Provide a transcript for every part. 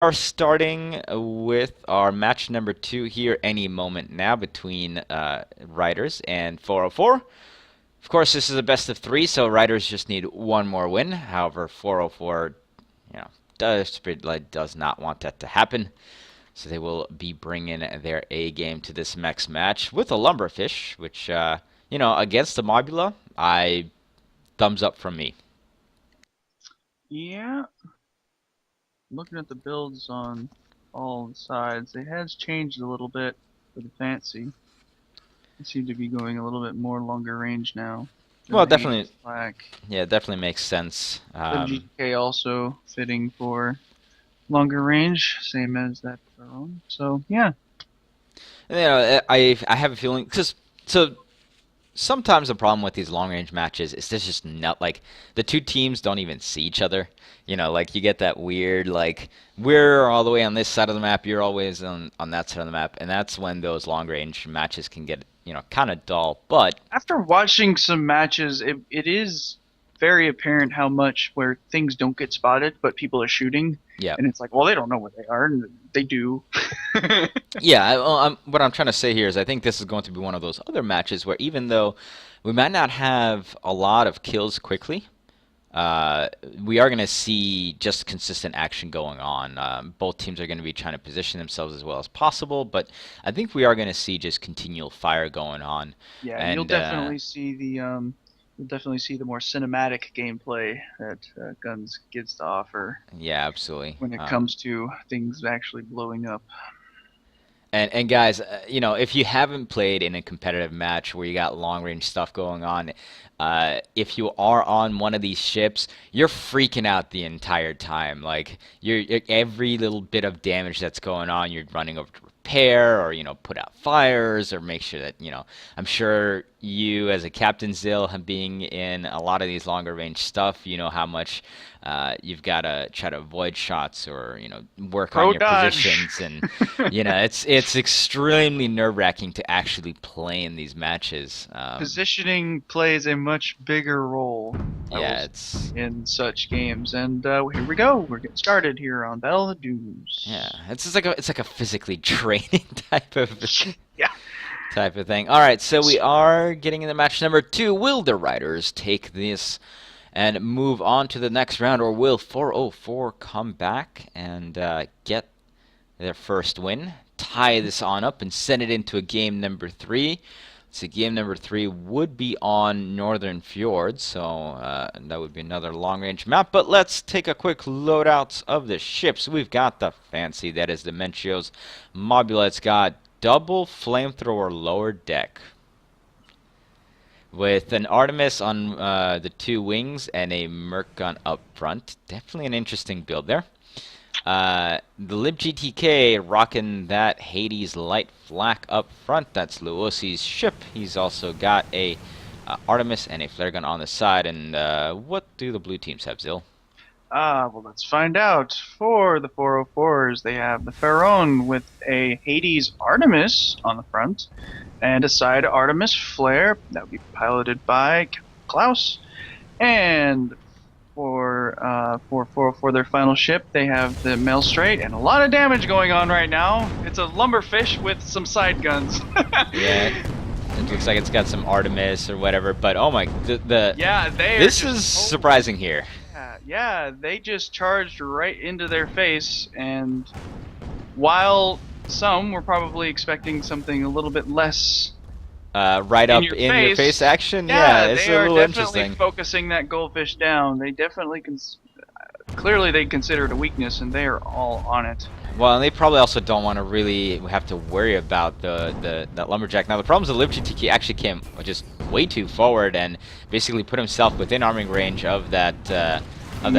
Are starting with our match number 2 here any moment now between Ryders and 404. Of course, this is a best of 3, so Ryders just need one more win. However, 404, does not want that to happen. So they will be bringing their A game to this next match with a Lumberfish, which, against the Mobula, thumbs up from me. Yeah, looking at the builds on all sides, it has changed a little bit for the fancy. They seem to be going a little bit more longer range now than Well, the definitely, 80s black. yeah, definitely makes sense. The GK also fitting for longer range, same as that drone. So yeah, I have a feeling because so sometimes the problem with these long range matches is there's just not like the two teams don't even see each other. Like you get that weird like we're all the way on this side of the map, you're always on that side of the map, and that's when those long range matches can get kind of dull. But after watching some matches, it is very apparent how much where things don't get spotted, but people are shooting. yeah, And it's like, well, they don't know where they are, and they do. yeah. What I'm trying to say here is I think this is going to be one of those other matches where even though we might not have a lot of kills quickly, uh, we are going to see just consistent action going on. Both teams are going to be trying to position themselves as well as possible, but I think we are going to see just continual fire going on. Yeah, and And you'll definitely see the more cinematic gameplay that Guns gets to offer yeah, absolutely. when it comes to things actually blowing up. And guys, if you haven't played in a competitive match where you got long range stuff going on, if you are on one of these ships, you're freaking out the entire time. Like every little bit of damage that's going on, you're running over to repair or put out fires or make sure that I'm sure you as a Captain Zill being in a lot of these longer range stuff, you know how much you've got to try to avoid shots or work on Pro your dodge. positions, and it's extremely nerve-wracking to actually play in these matches. Positioning plays a much bigger role, I will Yeah, say, in such games. And here we go. We're getting started here on Battle of the yeah, Dunes. it's like a physically draining Yeah. type of thing. All right, so we are getting into match number 2. Will the Riders take this and move on to the next round, or will 404 come back and get their first win, tie this on up, and send it into a game number 3? So game number 3 would be on Northern Fjords, so that would be another long-range map. But let's take a quick loadout of the ships. We've got the Fancy, that is Dementio's Mobula. It's got double flamethrower lower deck with an Artemis on the 2 wings and a Merc gun up front. Definitely an interesting build there. The LibGTK rocking that Hades light flak up front. That's Luosi's ship. He's also got a Artemis and a flare gun on the side. And what do the blue teams have, Zill? Well, let's find out. For the 404s, they have the Pharaon with a Hades Artemis on the front, and a side Artemis flare that would be piloted by Klaus. And for their final ship, they have the Maelstrait, and a lot of damage going on right now. It's a lumberfish with some side guns. Yeah, it looks like it's got some Artemis or whatever. But oh my, Yeah, this is surprising here. Yeah, they just charged right into their face, and while some were probably expecting something a little bit less Right up in your face action. yeah, It's they a are little definitely interesting. focusing that goldfish down. They definitely clearly they consider it a weakness, and they are all on it. Well, and they probably also don't want to really have to worry about that lumberjack. Now the problem is the LibGTK actually came just way too forward and basically put himself within arming range of that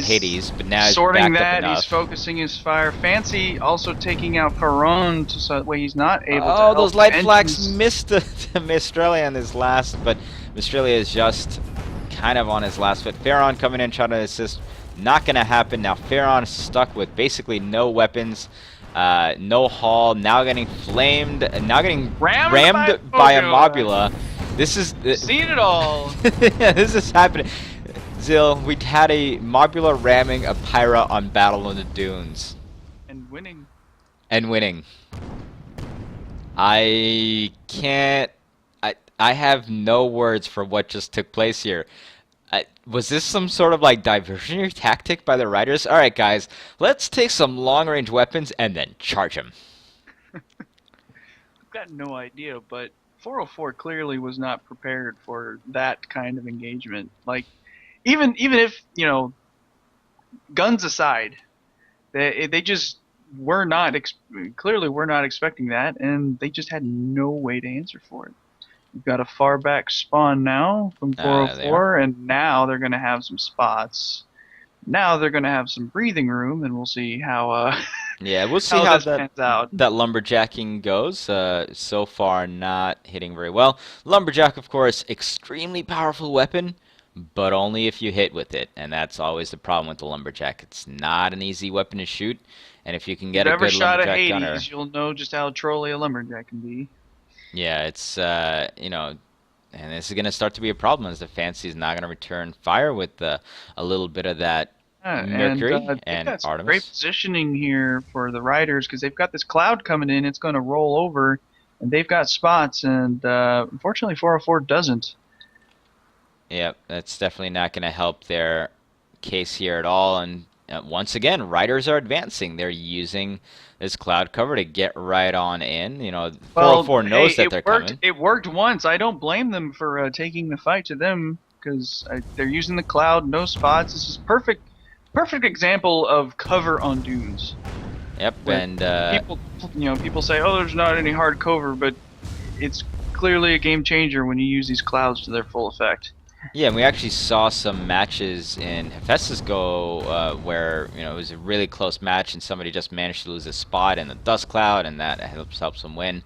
Hades. But now he's Sorting backed up that, enough. he's focusing his fire. Fancy also taking out Perron so that way he's not able to Oh, help those light engines. flags missed the Mistralia on his last, but Mistralia is just kind of on his last foot. Pharaon coming in trying to assist. Not going to happen. Now Pharaon is stuck with basically no weapons, no hull, now getting flamed, now getting rammed by a Mobula. This is... Seen it all. Yeah, this is happening. Zill, we had a Mobula ramming a Pyra on Battle on the Dunes. And winning. And winning. I can't. I have no words for what just took place here. Was this some sort of like diversionary tactic by the Ryders? All right, guys, let's take some long-range weapons and then charge them. I've got no idea, but 404 clearly was not prepared for that kind of engagement. Like, even if guns aside, they just were not clearly were not expecting that, and they just had no way to answer for it. We've got a far back spawn now from They are. 404, and now they're going to have some spots. Now they're going to have some breathing room, and we'll see how Yeah, we'll see how how this pans out. that lumberjacking goes. So far, not hitting very well. Lumberjack, of course, extremely powerful weapon, but only if you hit with it, and that's always the problem with the lumberjack. It's not an easy weapon to shoot, and if you can get If you've a ever good shot a lumberjack Hades, gunner, you'll know just how trolly a lumberjack can be. yeah, it's and this is going to start to be a problem as the Fancy is not going to return fire with a little bit of that And Mercury they've and got some great Artemis. positioning here for the Riders because they've got this cloud coming in. It's going to roll over, and they've got spots. And unfortunately, 404 doesn't. Yep, that's definitely not going to help their case here at all. And once again, Riders are advancing. They're using this cloud cover to get right on in. 404 knows hey, that they're it worked. coming. It worked once. I don't blame them for taking the fight to them because they're using the cloud, no spots. This is perfect example of cover on dunes. Yep, When and people say, "Oh, there's not any hard cover," but it's clearly a game changer when you use these clouds to their full effect. yeah, and we actually saw some matches in Hephaestus Go where it was a really close match and somebody just managed to lose a spot in the dust cloud, and that helps them win.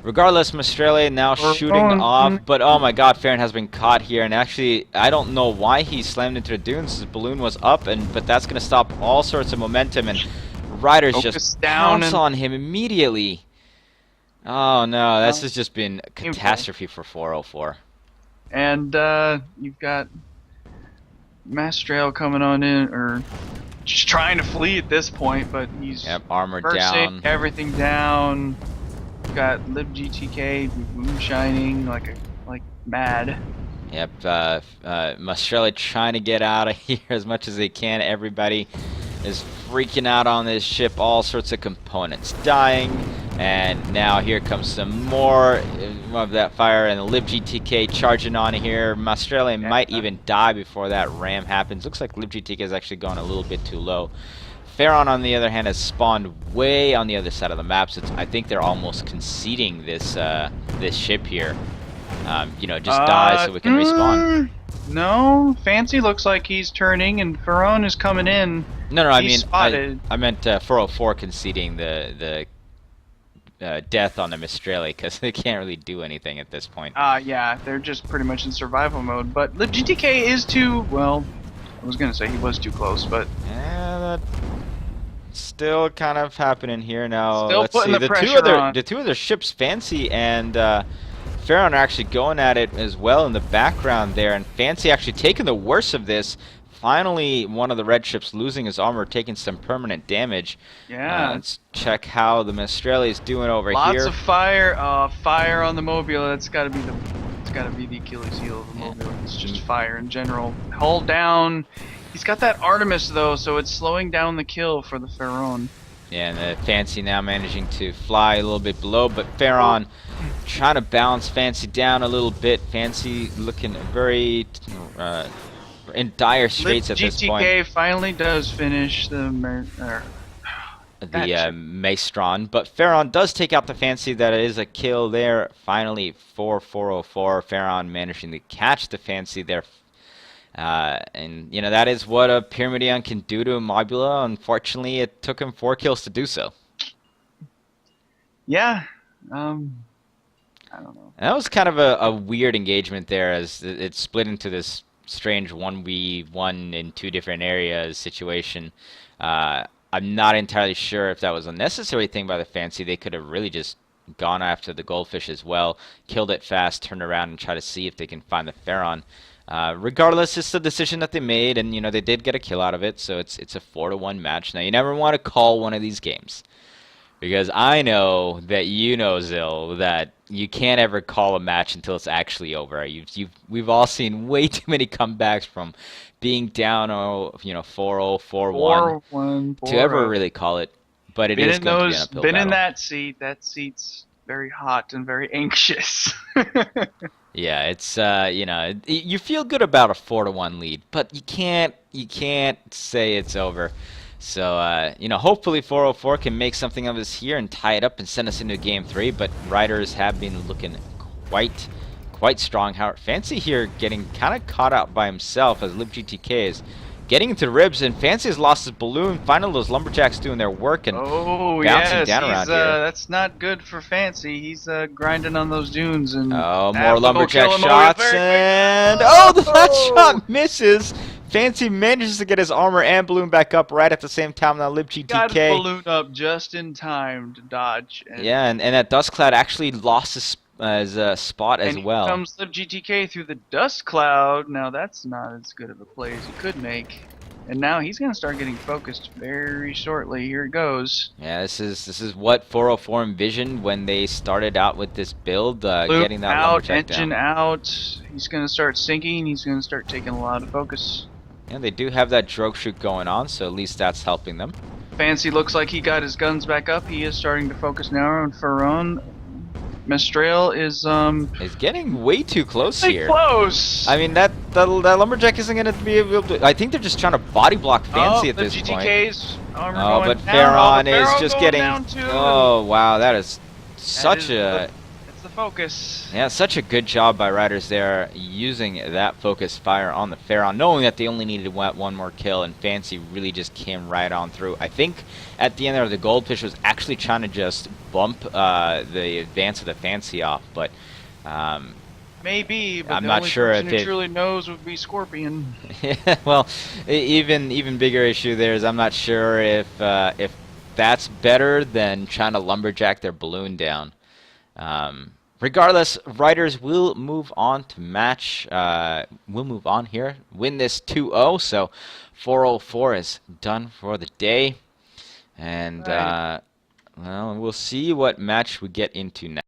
Regardless, Mistrele now shooting off, but oh my god, Farron has been caught here, and actually, I don't know why he slammed into the dunes. His balloon was up, but that's going to stop all sorts of momentum, and Riders just pounce on him immediately. Oh no, this has just been a catastrophe for 404. And you've got Mastrail coming on in, or just trying to flee at this point, but he's armor bursting down. everything down. Got libgtk moonshining like mad. Yep, Mastrelli trying to get out of here as much as they can. Everybody is freaking out on this ship. All sorts of components dying. And now here comes some more of that fire, and the libgtk charging on here. Mastrelli might even die before that ram happens. Looks like libgtk is actually going a little bit too low. Farron, on the other hand, has spawned way on the other side of the map, so I think they're almost conceding this this ship here. Just die so we can respawn. No, Fancy looks like he's turning, and Farron is coming in. No, I mean, spotted. I meant 404 conceding the death on the Mistrele, because they can't really do anything at this point. Yeah, they're just pretty much in survival mode. But libgtk is too, well, I was going to say he was too close, but... Yeah, that's still kind of happening here now. Still Let's see, putting the pressure on. The two other ships, Fancy and Farron, are actually going at it as well in the background there, and Fancy actually taking the worst of this. Finally, one of the red ships losing his armor, taking some permanent damage. Yeah. Let's check how the Mistrele is doing over here. Lots of fire. Fire on the Mobula. That's got to be the Achilles heel of the Mobula. It's just fire in general. Hold down. He's got that Artemis though, so it's slowing down the kill for the Pharaon. Yeah, and the Fancy now managing to fly a little bit below, but Farron trying to balance Fancy down a little bit. Fancy looking very in dire straits at this point. GTK finally does finish the Maestron, but Farron does take out the Fancy. That is a kill there. Finally, for 404, Farron managing to catch the Fancy there. And that is what a Pyramidion can do to a Mobula. Unfortunately, it took him 4 kills to do so. Yeah, I don't know. And that was kind of a weird engagement there, as it split into this strange 1v1 in 2 different areas situation. I'm not entirely sure if that was a necessary thing by the Fancy. They could have really just gone after the goldfish as well, killed it fast, turned around and try to see if they can find the Pharaon. Regardless, it's the decision that they made, and they did get a kill out of it, so it's a 4-1 match. Now you never want to call one of these games because I know that Zill, that you can't ever call a match until it's actually over. We've all seen way too many comebacks from being down, 4-0, 4-1 4-1, to ever 4-0. really call it. But it Been is in going to be an uphill been in battle. that seat. That seat's very hot and very anxious. Yeah, it's you feel good about a 4-1 lead, but you can't say it's over. So hopefully 404 can make something of this here and tie it up and send us into game 3. But Ryders have been looking quite strong. Fancy here getting kind of caught out by himself as LibGTK is getting into the ribs, and Fancy has lost his balloon. Finally, those lumberjacks doing their work and Oh bouncing yes, down he's around here. that's not good for Fancy. He's grinding on those dunes and Oh, more that will lumberjack kill him shots, very quick. and the last shot misses. Fancy manages to get his armor and balloon back up right at the same time. Now Got his LibGTK. balloon up just in time to dodge. Yeah, and that dust cloud actually lost his spot as and well. Here comes LibGTK through the dust cloud. Now that's not as good of a play as he could make. And now he's gonna start getting focused very shortly. Here it goes. Yeah, this is what 404 envisioned when they started out with this build, getting that out, lumberjack engine down. out. He's gonna start sinking. He's gonna start taking a lot of focus. Yeah, they do have that drogue shoot going on, so at least that's helping them. Fancy looks like he got his guns back up. He is starting to focus now on Ferron. Mistral is It's getting way too close pretty here. close. I mean, that lumberjack isn't going to be able to. I think they're just trying to body block Fancy at the this point. GTK's armor Oh, going but down. Farron the is Farron just going getting. down too. Oh wow, that is such a. That's the focus. Yeah, such a good job by Ryders there, using that focus fire on the Pharaoh, knowing that they only needed one more kill, and Fancy really just came right on through. I think at the end there, the Goldfish was actually trying to just bump the advance of the Fancy off, but Maybe, but I'm the not only sure person if who it- truly knows would be Scorpion. yeah, well, even bigger issue there is I'm not sure if that's better than trying to lumberjack their balloon down. Regardless, Ryders will move on to match. We'll move on here, win this 2-0. So 404 is done for the day, and Right. well, we'll see what match we get into next.